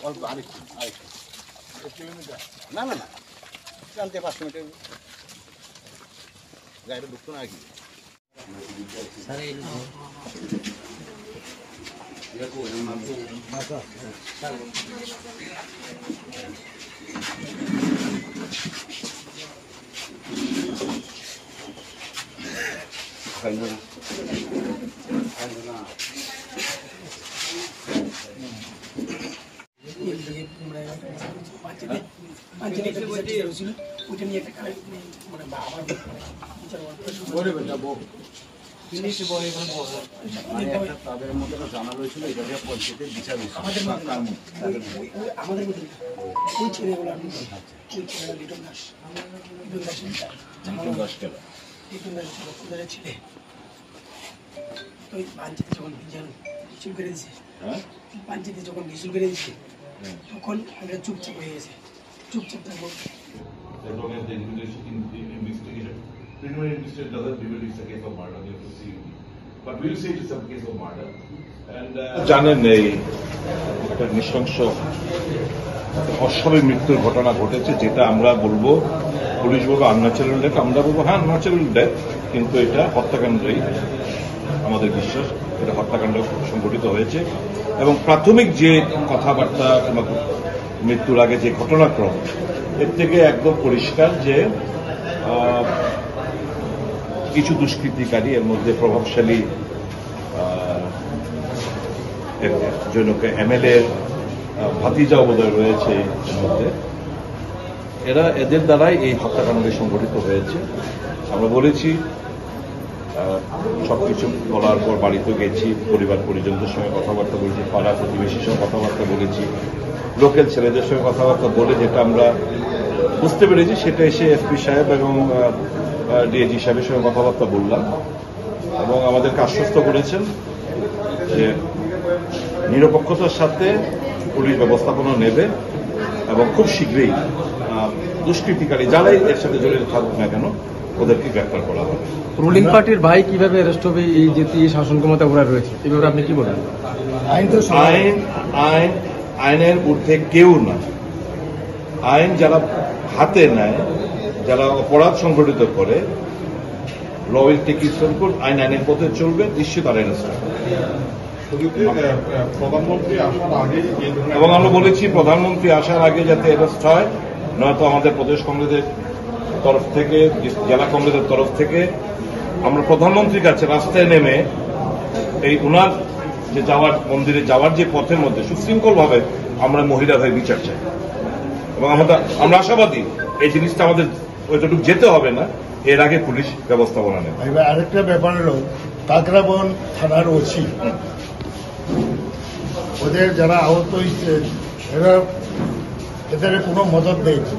অল্প আরেকটু কিলোমিটার না না না 4-5 মিটার গাড়িটা ঢুকতো না কি তাদের মধ্যে জানা রয়েছিল এটা পঞ্চায়েতের বিচার আমাদের ওই ছেলেগুলো ওই ছেলেরা লিটন দাস ছেলে তো ওই পাঞ্চায়েতে যখন মিছিল করে দিছে পাঞ্চায়েতে যখন মিছিল করে দিছে তখন আমরা চুপচাপ হয়ে গেছে চুপচাপ থাকবো Preliminary investigation doesn't reveal it's a case of murder. We have to see, but we'll say it's a case of murder. And জানেন এই একটা নৃশংস অস্বাভাবিক মৃত্যুর ঘটনা ঘটেছে, যেটা আমরা বলবো পুলিশ বলবো আনন্যাচারাল ডেথ, আমরা বলবো হ্যাঁ ন্যাচারাল ডেথ, কিন্তু এটা হত্যাকাণ্ডই আমাদের বিশ্বাস, এটা হত্যাকাণ্ড সংঘটিত হয়েছে। এবং প্রাথমিক যে কথাবার্তা কিংবা মৃত্যুর আগে যে ঘটনাক্রম, এর থেকে একদম পরিষ্কার যে কিছু দুষ্কৃতিকারী, এর মধ্যে প্রভাবশালী জনক এমএলএ ভাতিজা বোধহয় রয়েছে এর মধ্যে, এদের দ্বারাই এই হত্যাকাণ্ড সংঘটিত হয়েছে। আমরা বলেছি, সবকিছু বলার পর বাড়িতে গেছি, পরিবার পরিজনদের সঙ্গে কথাবার্তা বলেছি, পাড়া প্রতিবেশীর সঙ্গে কথাবার্তা বলেছি, লোকাল ছেলেদের সঙ্গে কথাবার্তা বলে যেটা আমরা বুঝতে পেরেছি সেটা এসে এসপি সাহেব এবং ডিআইজি সাহেবের সঙ্গে কথাবার্তা বললাম এবং আমাদেরকে আশ্বস্ত করেছেন যে নিরপেক্ষতার সাথে পুলিশ ব্যবস্থাপনা নেবে এবং খুব শীঘ্রই দুষ্কৃতিকারী যারাই এর সাথে জড়িত থাকুক না কেন ওদেরকে গ্রেফতার করা হবে। রুলিং পার্টির ভাই কিভাবে অ্যারেস্ট হবে এই যে শাসন ক্ষমতা ওরা রয়েছে, এভাবে আপনি কি বলেন? আইনের ঊর্ধ্বে কেউ না। আইন যারা হাতে নেয়, যারা অপরাধ সংঘটিত করে, law will take its own course, আইন আইনের পথে চলবে, নিশ্চিত তার অ্যারেস্ট হবে। প্রধানমন্ত্রী আসার আগে এবং আমরা বলেছি প্রধানমন্ত্রী আসার আগে যাতে অ্যারেস্ট হয়, নয়তো আমাদের প্রদেশ কংগ্রেসের তরফ থেকে, জেলা কংগ্রেসের তরফ থেকে আমরা প্রধানমন্ত্রীর কাছে রাস্তায় নেমে এই উনার যে যাওয়ার মন্দিরে যাওয়ার যে পথের মধ্যে সুশৃঙ্খলভাবে আমরা মহিলা ভাই বিচার চাই এবং আমরা আশাবাদী এই জিনিসটা আমাদের ওইটুকু যেতে হবে না, এর আগে পুলিশ ব্যবস্থাপনা নেবে। এবার আরেকটা ব্যাপার হলো কাকরাবন থানার ওসি, ওদের যারা আহত হয়েছে এদের কোনো মদত দেয়নি,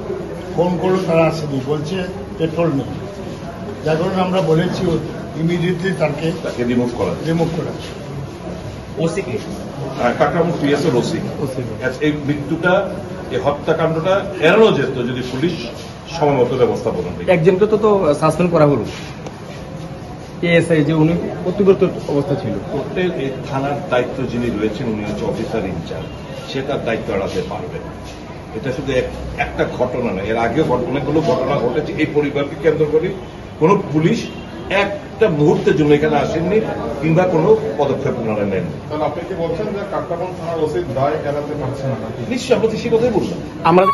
ফোন করলো তারা আসেনি, বলছে পেট্রোল নেই, যার কারণে আমরা বলেছি ইমিডিয়েটলি তাকে রিমুভ করা। কাকরাবন পিএসএর ওসি, এই মৃত্যুটা, এই হত্যাকাণ্ডটা এড়ানো যেত যদি পুলিশ সময়মতো ব্যবস্থাপনা নেয়। একজনকে তো সাসপেন্ড করা হলো, এএসআই যে উনি কর্তৃপক্ষ অবস্থা ছিল, প্রত্যেক এই থানার দায়িত্ব যিনি রয়েছেন উনি হচ্ছে অফিসার ইনচার্জ, সে তার দায়িত্ব এড়াতে পারবে না। এটা শুধু একটা ঘটনা নয়, এর আগেও অনেকগুলো ঘটনা ঘটেছে এই পরিবারকে কেন্দ্র করে। কোন পুলিশ একটা মুহূর্তের জন্য এখানে আসেননি কিংবা কোনো পদক্ষেপ ওনারা নেন। আপনি কি বলছেন যে কাকরাবন থানার ওসি দায় এড়াতে পারছে না? নিশ্চয়ই আমরা সে কথাই বললাম। আমরা